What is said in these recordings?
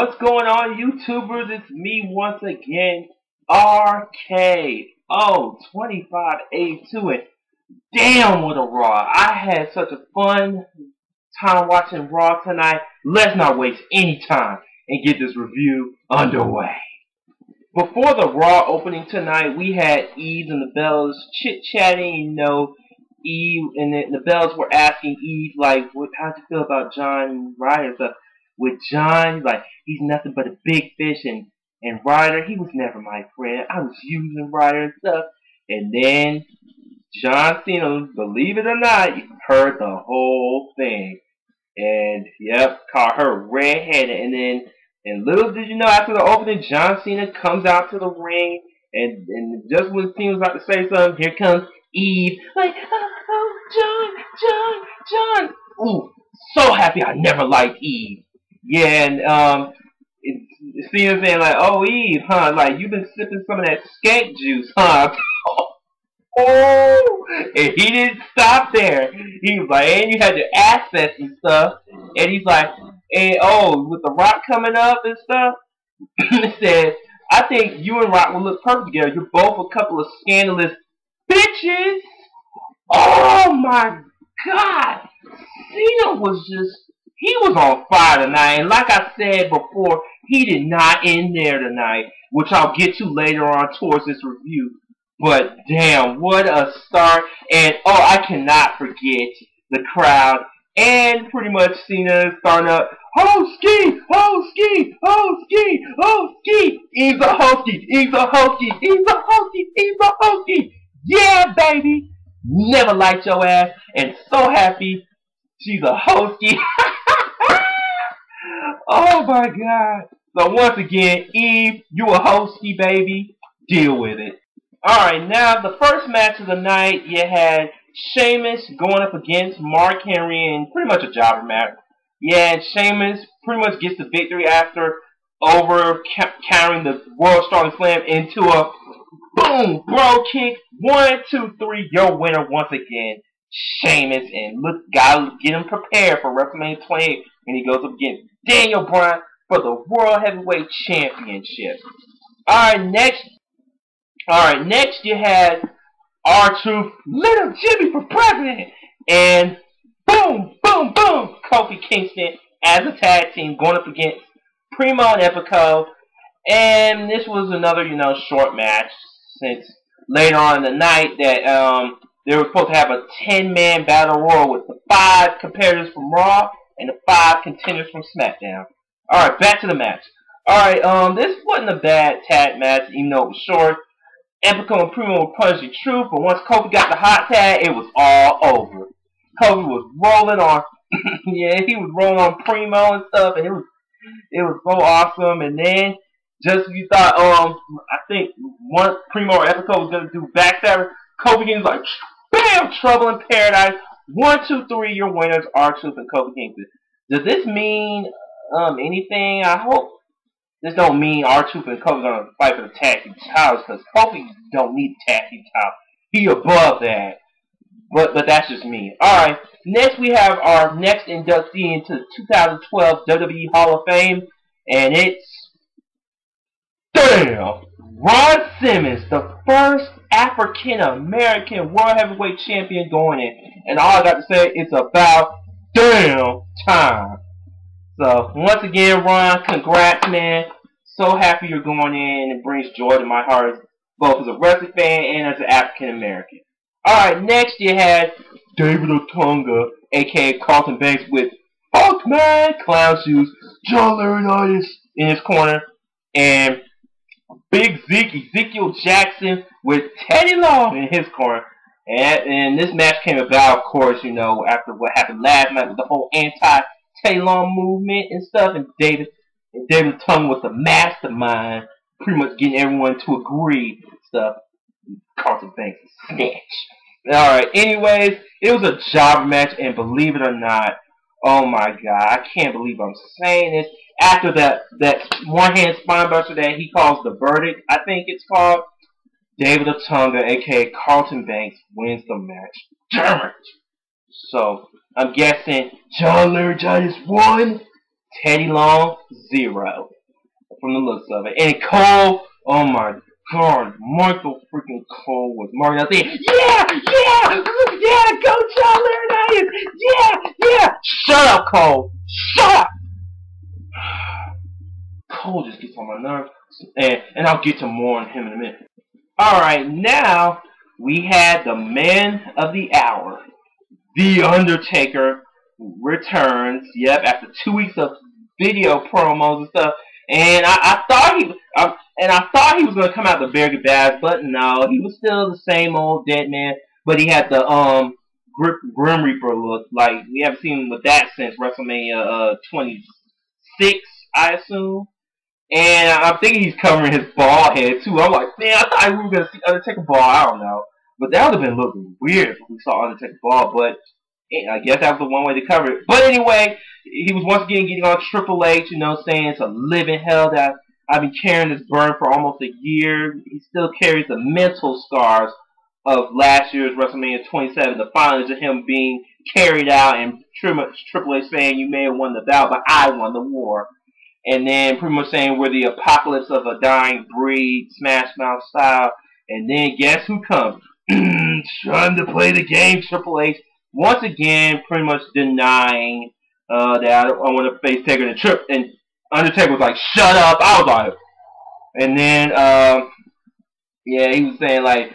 What's going on, YouTubers? It's me once again, RKO2582, and damn, what a Raw. I had such a fun time watching Raw tonight. Let's not waste any time and get this review underway. Before the Raw opening tonight, we had Eve and the Bellas chit-chatting, Eve and the Bellas were asking Eve, like, how'd you feel about John Ryder stuff? With John, like, he's nothing but a big fish, and Ryder, he was never my friend. I was using Ryder and stuff. And then John Cena, believe it or not, heard the whole thing. And, yep, caught her red-handed. And little did you know, after the opening, John Cena comes out to the ring, and just when Cena was about to say something, here comes Eve, like, oh, John. Ooh, so happy I never liked Eve. Yeah, and Cena's saying like, oh, Eve, huh? Like, you've been sipping some of that skank juice, huh? Oh, and he didn't stop there. He was like, and you had your assets and stuff. And he's like, and oh, with the Rock coming up and stuff, he said, I think you and Rock will look perfect together. You're both a couple of scandalous bitches. Oh my God, Cena was he was on fire tonight, and like I said before, he did not end there tonight, which I'll get to later on towards this review. But damn, what a start. And oh, I cannot forget the crowd, and pretty much Cena starting up, HOESKI, HOESKI, HOESKI, HOESKI, Eve's a HOESKI, Eve's a HOESKI, Eve's a HOESKI, Eve's a HOESKI. Yeah, baby. Never liked your ass, and so happy she's a HOESKI. Oh my God. So once again, Eve, you a HOESKI, baby. Deal with it. Alright, now the first match of the night, you had Sheamus going up against Mark Henry in pretty much a jobber match. Yeah, and Sheamus pretty much gets the victory after countering the World Strong Slam into a boom, bro kick. 1, 2, 3, your winner once again, Sheamus. And look, gotta get him prepared for WrestleMania 28 when he goes up against Daniel Bryan for the World Heavyweight Championship. Alright, next you had R-Truth, Little Jimmy for president. And boom, boom, boom, Kofi Kingston as a tag team going up against Primo and Epico. And this was another, short match, since later on in the night that they were supposed to have a 10-man battle royal with the 5 competitors from Raw and the 5 contenders from SmackDown. Alright, back to the match. Alright, this wasn't a bad tag match, even though it was short. Epico and Primo were punishing Truth, but once Kofi got the hot tag, it was all over. Kofi was rolling on, yeah, he was rolling on Primo and stuff, and it was so awesome. And then, just when you thought, I think once Primo or Epico was gonna do backstabber, Kofi Kingston was like, bam, trouble in paradise. 1, 2, 3, your winners, R-Truth and Kofi Kingston. Does this mean anything? I hope this don't mean R-Truth and Kofi gonna fight for the tag team titles, because Kofi don't need the tag team title. He above that. But that's just me. Alright, next we have our next inductee into the 2012 WWE Hall of Fame, and it's Ron Simmons, the first African-American World Heavyweight Champion going in. And all I got to say, it's about damn time. So, once again, Ron, congrats, man. So happy you're going in. It brings joy to my heart, both as a wrestling fan and as an African-American. Alright, next you had David Otunga, a.k.a. Carlton Banks, with Funkman Clown Shoes, John Laurinaitis in his corner, and Big Zeke, Ezekiel Jackson, with Teddy Long in his corner. And this match came about, of course, after what happened last night with the whole anti-Teddy Long movement and stuff, and David Otunga was the mastermind, pretty much getting everyone to agree and stuff. Carlton Banks is snitch. Alright, anyways, it was a jobber match, and believe it or not, oh my God, I can't believe I'm saying this. After that one-hand spinebuster that he calls the verdict, I think it's called, David Otunga, a.k.a. Carlton Banks, wins the match. Damn it! So, I'm guessing John Laurinaitis 1, Teddy Long 0. from the looks of it. And Cole, oh my God, Michael freaking Cole was marking out there. Yeah, go John Laurinaitis. Yeah. Shut up, Cole. Shut up. Cole just gets on my nerves, and I'll get to more on him in a minute. Alright, now we had the man of the hour. The Undertaker returns, yep, after 2 weeks of video promos and stuff. And I thought he was gonna come out the very bad, but no, he was still the same old dead man. But he had the Grim Reaper look, like we haven't seen him with that since WrestleMania 26, I assume. And I'm thinking he's covering his bald head too. I'm like, man, I thought we were gonna see Undertaker bald. I don't know, but that would have been looking weird if we saw Undertaker bald. But I guess that was the one way to cover it. But anyway, he was once again getting on Triple H, you know, saying it's a living hell that I've been carrying this burn for almost a year. He still carries the mental scars of last year's WrestleMania 27, the finals of him being carried out, and Triple H saying you may have won the battle, but I won the war. And then pretty much saying we're the apocalypse of a dying breed, Smash Mouth style. And then guess who comes? Trying to play the game, Triple H. Once again, pretty much denying that I want to face Taker and Undertaker was like, shut up. I was like, and then, yeah, he was saying like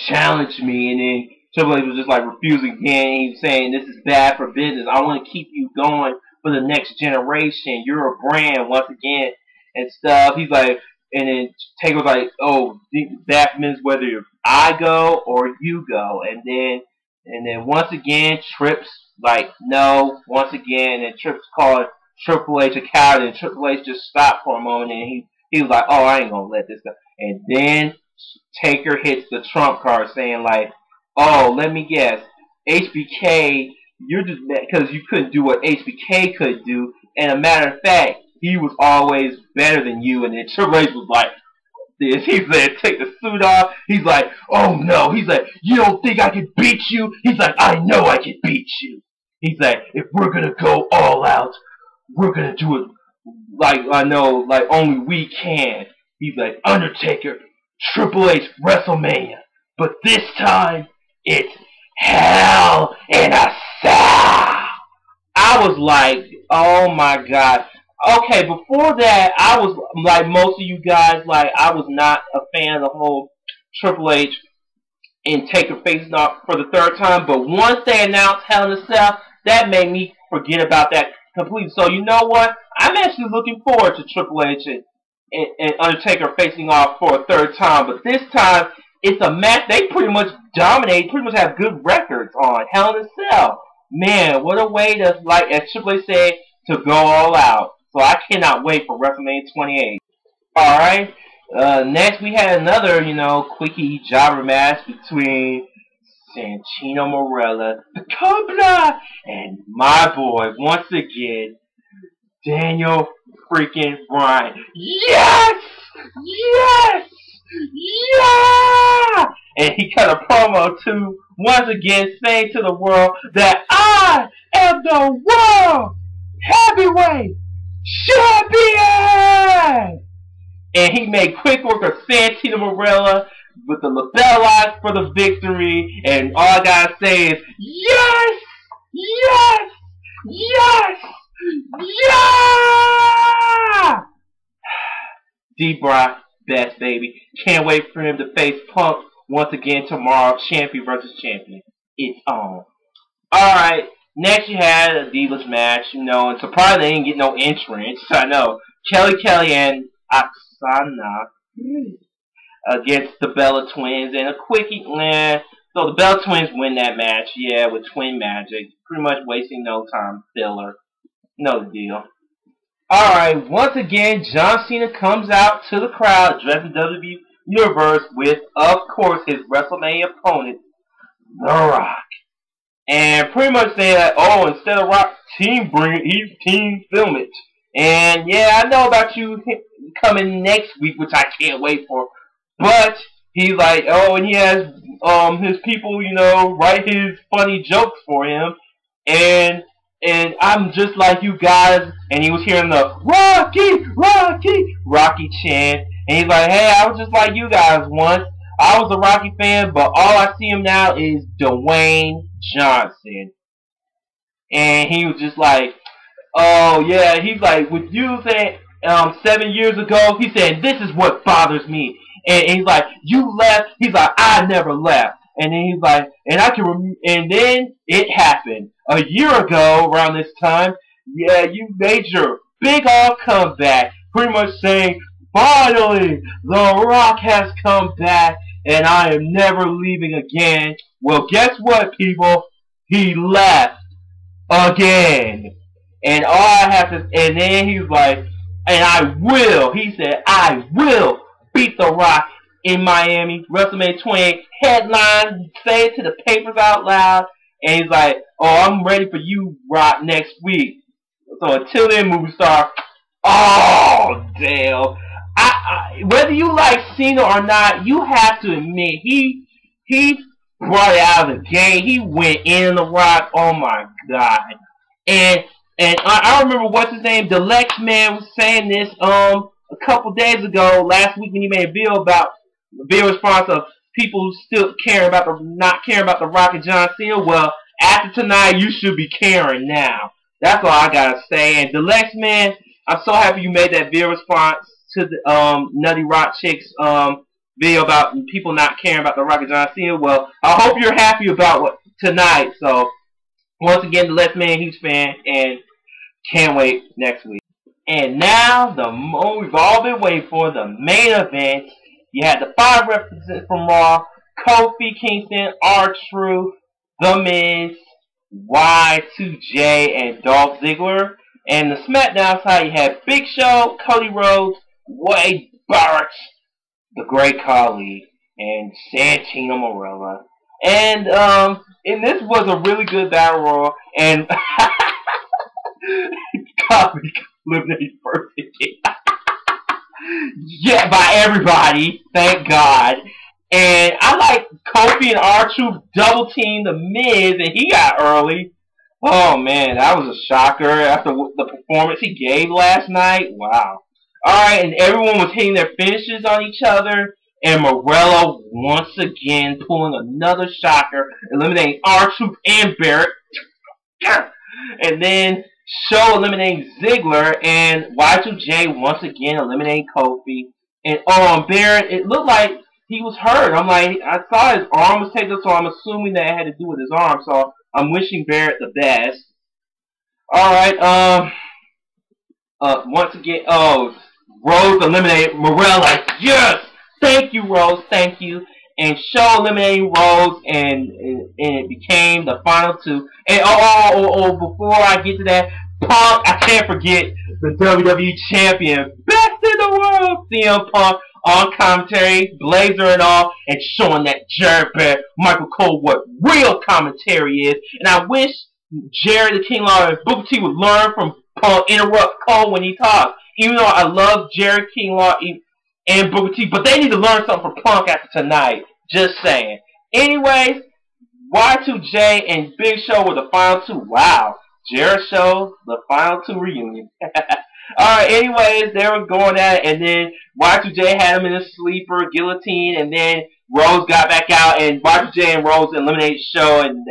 challenge me. And then Triple H was just like refusing again. He was saying this is bad for business. I want to keep you going for the next generation. You're a brand once again and stuff. He's like, and then Taker was like, oh, that means whether I go or you go. And then once again, Trips like, no, once again, and Trips called Triple H a coward, and Triple H just stopped for a moment, and he was like, oh, I ain't gonna let this go. And then Taker hits the trump card saying like, oh, let me guess, HBK, you're just mad because you couldn't do what HBK could do. And a matter of fact, he was always better than you. And then Triple H was like, this. He said, take the suit off. He's like, oh no. He's like, you don't think I can beat you? He's like, I know I can beat you. He's like, if we're going to go all out, we're going to do it like I know, like only we can. He's like, Undertaker, Triple H, WrestleMania. But this time, it's Hell in a Cell. I was like, oh my God. Okay, before that, I was like most of you guys, like I was not a fan of the whole Triple H and Taker facing off for the third time. But once they announced Hell in a Cell, that made me forget about that completely. So you know what? I'm actually looking forward to Triple H and Undertaker facing off for a third time. But this time, it's a match they pretty much dominate, pretty much have good records on Hell in a Cell. Man, what a way to, like as Triple H said, to go all out. So I cannot wait for WrestleMania 28. Alright, next we had another, quickie jobber match between Santino Marella, the Cobra, and my boy, once again, Daniel freaking Bryan. Yes! Yes! Yeah! And he cut a promo too, once again saying to the world that I am the world heavyweight champion! And he made quick work of Santino Marella with the LaBelle Eyes for the victory. And all I gotta say is, yes! Yes! Yes! Yeah! D-Brock, best baby. Can't wait for him to face Punk once again tomorrow. Champion versus champion. It's on. Alright. Next you had a Divas match, and surprisingly they didn't get no entrance. I know. Kelly and Oksana against the Bella Twins, and a quickie. So the Bella Twins win that match, yeah, with Twin Magic. Pretty much wasting no time. Filler. No deal. Alright, once again, John Cena comes out to the crowd dressed in WWE Universe with, of course, his WrestleMania opponent, The Rock. And pretty much saying that, oh, instead of Rock, team film it. And yeah, I know about you coming next week, which I can't wait for. But he's like, oh, and he has his people, write his funny jokes for him. And and I'm just like you guys. And he was hearing the Rocky chant. And he's like, hey, I was just like you guys once. I was a Rocky fan, but all I see him now is Dwayne Johnson. And he was just like, oh yeah, he's like, with you saying 7 years ago, he said, this is what bothers me. And he's like, you left. He's like, I never left. And then he's like, and I can and then it happened. A year ago, around this time, yeah, you made your big old comeback. Pretty much saying, finally, The Rock has come back, and I am never leaving again. Well, guess what, people? He left again. And all I have to, and then he was like, and I will, he said, I will beat The Rock in Miami, WrestleMania 28 headline, say it to the papers out loud, and he's like, oh, I'm ready for you, Rock, next week. So until then, movie star, oh, damn. Whether you like Cena or not, you have to admit, he brought it out of the game. He went in The Rock, oh my God. And I remember what's his name, the Lex Man was saying this a couple days ago, last week when he made a video about the response of people still not caring about The Rock and John Cena. Well, after tonight, you should be caring now. That's all I gotta say. And the Lex Man, I'm so happy you made that video response to the Nutty Rock Chicks video about people not caring about The Rock and John Cena. Well, I hope you're happy about tonight. So once again, the Lex Man, huge fan, and can't wait next week. And now, the moment we've all been waiting for, the main event. You had the 5 representatives from Raw: Kofi Kingston, R-Truth, The Miz, Y2J, and Dolph Ziggler. And the SmackDown side, you had Big Show, Cody Rhodes, Wade Barrett, the Great Khali, and Santino Marella. And this was a really good battle royal. And Kofi eliminated first. Yeah, by everybody, thank God. And I like Kofi and R-Truth double team the Miz, and he got early. Oh man, that was a shocker after the performance he gave last night. Wow. Alright, and everyone was hitting their finishes on each other. And Morello once again pulling another shocker, eliminating R-Truth and Barrett. And then Show eliminating Ziggler, and Y2J once again eliminating Kofi. And Barrett, it looked like he was hurt. I'm like, I saw his arm was taken, so I'm assuming that it had to do with his arm. So I'm wishing Barrett the best. Alright, once again, Rose eliminated Morella. Yes! Thank you, Rose, thank you. And Show eliminating Rose, and it became the final 2. And before I get to that, Punk, I can't forget the WWE Champion, best in the world, CM Punk, on commentary, blazer and all, and showing that Jared Barrett, Michael Cole, what real commentary is. And I wish Jerry the King Lawler and Booker T would learn from Punk, interrupt Cole when he talks. Even though I love Jerry King Lawler and Booker T, but they need to learn something from Punk after tonight. Just saying. Anyways, Y2J and Big Show were the final 2. Wow. Jared Show, the final 2 reunion. Alright, anyways, they were going at it, and then Y2J had him in a sleeper, guillotine, and then Rose got back out, and Y2J and Rose eliminated Show, and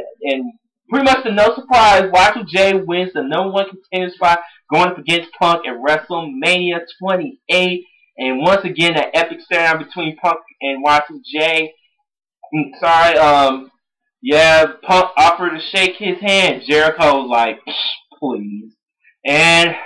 pretty much to no surprise, Y2J wins the #1 contender spot, going up against Punk at WrestleMania 28. And once again, that epic stare between Punk and Y2J. Yeah, Punk offered to shake his hand. Jericho was like, please. And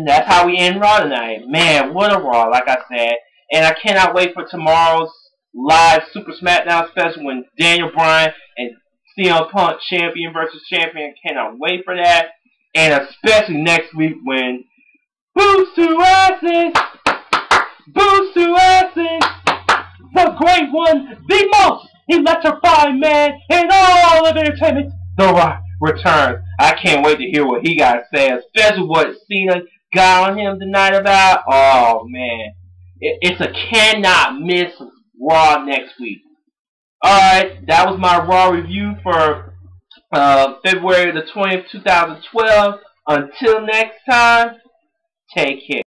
that's how we end Raw tonight. Man, what a Raw, like I said. And I cannot wait for tomorrow's live Super SmackDown special when Daniel Bryan and CM Punk, champion versus champion. Cannot wait for that. And especially next week when Boost to Asses, the great one, the most electrifying man in all of entertainment, The Rock, returns. I can't wait to hear what he got to say, especially what Cena got on him tonight about. Oh, man. It's a cannot miss Raw next week. Alright, that was my Raw review for February the 20th, 2012. Until next time, take care.